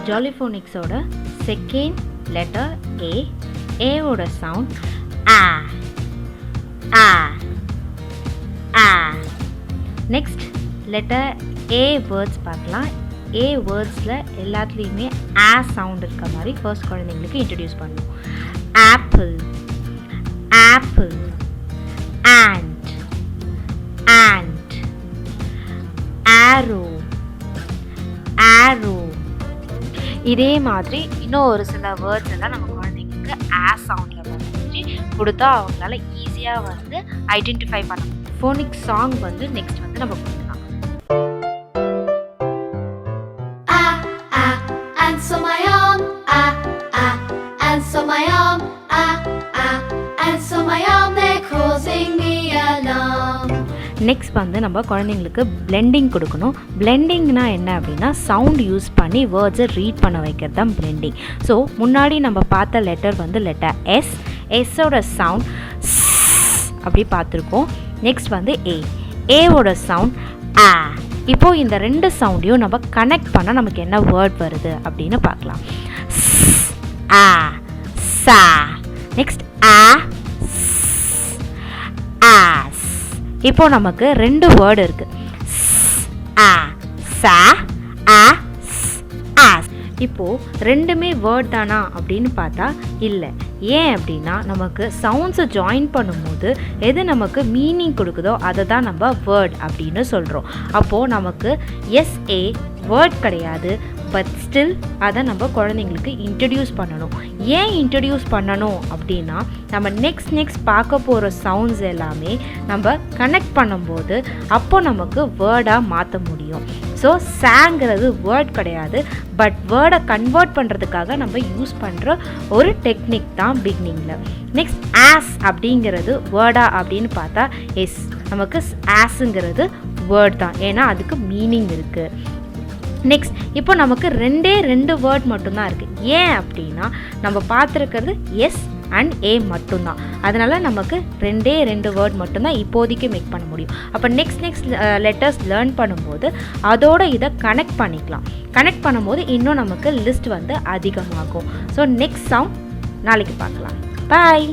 ஜாலிஃபோனிக்ஸோட second letter A. ஏவோட sound ஆ ஆ ஆ. நெக்ஸ்ட் லெட்டர் ஏ வேர்ட்ஸ் பார்க்கலாம். ஏ வேர்ட்ஸில் எல்லாத்துலேயுமே ஆ சவுண்ட் இருக்க மாதிரி ஃபர்ஸ்ட் குழந்தைங்களுக்கு இன்ட்ரடியூஸ் பண்ணுவோம். Apple apple, ant ant, arrow arrow. இதே மாதிரி இன்னும் ஒரு சில வேர்ட்ஸ் எல்லாம் நம்ம குழந்தைங்களுக்கு ஆ சவுண்டில் வந்து கொடுத்தா அவங்களால ஈஸியாக வந்து ஐடென்டிஃபை பண்ண முடியும். ஃபோனிக்ஸ் சாங் வந்து நெக்ஸ்ட் வந்து நம்ம கொடுக்கலாம். Answer my arm, answer my arm, answer my arm, they're causing me alarm. Next வந்து நம்ம குழந்தைங்களுக்கு பிளெண்டிங் கொடுக்கணும். பிளெண்டிங்னா என்ன அப்படின்னா சவுண்ட் யூஸ் பண்ணி வேர்ட்ஸை ரீட் பண்ண வைக்கிறது தான் பிளெண்டிங். ஸோ முன்னாடி நம்ம பார்த்த லெட்டர் வந்து லெட்டர் எஸ். எஸ்ஸோட சவுண்ட் அப்படி பார்த்துருக்கோம். நெக்ஸ்ட் வந்து ஏ. ஏவோட சவுண்ட் ஆ. இப்போது இந்த ரெண்டு சவுண்டையும் நம்ம கனெக்ட் பண்ணால் நமக்கு என்ன வேர்ட் வருது அப்படின்னு பார்க்கலாம். ஆ சா. நெக்ஸ்ட் ஆ ஆஸ். இப்போ நமக்கு ரெண்டு வேர்டு இருக்குது. ஆ சா ஆ ஆஸ். இப்போது ரெண்டுமே வேர்ட் தானா அப்படின்னு பார்த்தா இல்லை. ஏன் அப்படின்னா நமக்கு சவுண்ட்ஸை ஜாயின் பண்ணும்போது எது நமக்கு மீனிங் கொடுக்குதோ அதை தான் நம்ம வேர்ட் அப்படின்னு சொல்கிறோம். அப்போது நமக்கு எஸ்ஏ வேர்ட் கிடையாது. பட் ஸ்டில் அதை நம்ம குழந்தைங்களுக்கு இன்ட்ரடியூஸ் பண்ணணும். ஏன் இன்ட்ரடியூஸ் பண்ணணும் அப்படின்னா நம்ம நெக்ஸ்ட் பார்க்க போகிற சவுண்ட்ஸ் எல்லாமே நம்ம கனெக்ட் பண்ணும்போது அப்போ நமக்கு வேர்டாக மாற்ற முடியும். ஸோ சாங்கிறது வேர்ட் கிடையாது. பட் வேர்டை கன்வெர்ட் பண்ணுறதுக்காக நம்ம யூஸ் பண்ணுற ஒரு டெக்னிக் தான் பிகினிங்கில். நெக்ஸ்ட் ஆஸ் அப்படிங்கிறது வேர்டா அப்படின்னு பார்த்தா எஸ். நமக்கு ஆஸுங்கிறது வேர்ட் தான், ஏன்னா அதுக்கு மீனிங் இருக்குது. நெக்ஸ்ட் இப்போ நமக்கு ரெண்டு வேர்ட் மட்டும்தான் இருக்குது. ஏன் அப்படின்னா நம்ம பார்த்துருக்கிறது எஸ் அண்ட் ஏ மட்டும்தான். அதனால் நமக்கு ரெண்டு வேர்ட் மட்டும்தான் இப்போதைக்கு மேக் பண்ண முடியும். அப்போ நெக்ஸ்ட் லெட்டர்ஸ் லேர்ன் பண்ணும்போது அதோட இதை கனெக்ட் பண்ணிக்கலாம். கனெக்ட் பண்ணும்போது இன்னும் நமக்கு லிஸ்ட் வந்து அதிகமாகும். ஸோ நெக்ஸ்ட் சவுண்ட் நாளைக்கு பார்க்கலாம். பாய்.